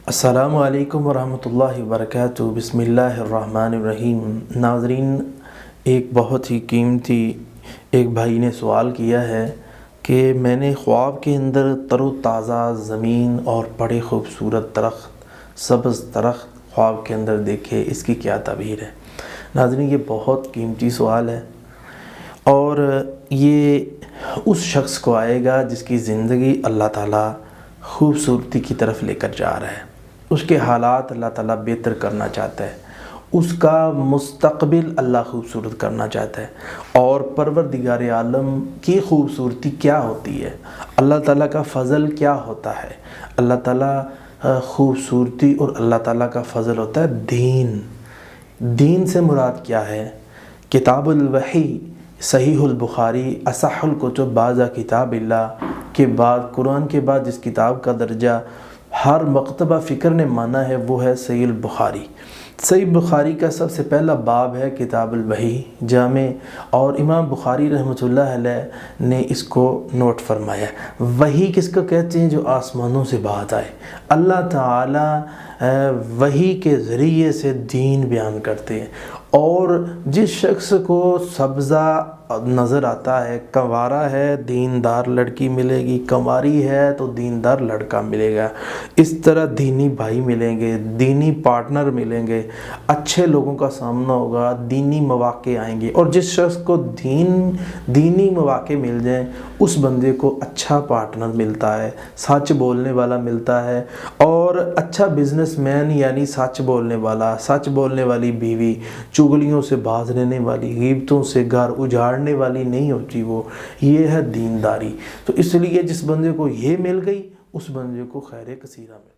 السلام علیکم ورحمۃ اللہ وبرکاتہ۔ بسم اللہ الرحمن الرحیم۔ ناظرین، ایک بہت ہی قیمتی ایک بھائی نے سوال کیا ہے کہ میں نے خواب کے اندر تر و تازہ زمین اور بڑے خوبصورت درخت، سبز درخت خواب کے اندر دیکھے، اس کی کیا تعبیر ہے؟ ناظرین، یہ بہت قیمتی سوال ہے اور یہ اس شخص کو آئے گا جس کی زندگی اللہ تعالیٰ خوبصورتی کی طرف لے کر جا رہا ہے، اس کے حالات اللہ تعالیٰ بہتر کرنا چاہتا ہے، اس کا مستقبل اللہ خوبصورت کرنا چاہتا ہے۔ اور پروردگار عالم کی خوبصورتی کیا ہوتی ہے، اللہ تعالیٰ کا فضل کیا ہوتا ہے؟ اللہ تعالیٰ خوبصورتی اور اللہ تعالیٰ کا فضل ہوتا ہے دین۔ دین سے مراد کیا ہے؟ کتاب الوحی، صحیح البخاری، اصح الکتب بعد کتاب اللہ کے بعد، قرآن کے بعد جس کتاب کا درجہ ہر مکتبہ فکر نے مانا ہے وہ ہے صحیح البخاری۔ صحیح بخاری کا سب سے پہلا باب ہے کتاب الوحی جامع، اور امام بخاری رحمۃ اللہ علیہ نے اس کو نوٹ فرمایا۔ وحی کس کو کہتے ہیں؟ جو آسمانوں سے بات آئے۔ اللہ تعالیٰ وحی کے ذریعے سے دین بیان کرتے ہیں، اور جس شخص کو سبزہ نظر آتا ہے، کنوارا ہے دیندار لڑکی ملے گی، کنواری ہے تو دیندار لڑکا ملے گا، اس طرح دینی بھائی ملیں گے، دینی پارٹنر ملیں گے، اچھے لوگوں کا سامنا ہوگا، دینی مواقع آئیں گے، اور جس شخص کو دینی مواقع مل جائیں اس بندے کو اچھا پارٹنر ملتا ہے، سچ بولنے والا ملتا ہے، اور اچھا بزنس مین یعنی سچ بولنے والا، سچ بولنے والی بیوی، چغلیوں سے باز رہنے والی، غیبتوں سے گھر اجاڑنے والی نہیں ہوتی وہ، یہ ہے دینداری۔ تو اس لیے جس بندے کو یہ مل گئی اس بندے کو خیر کثیرہ مل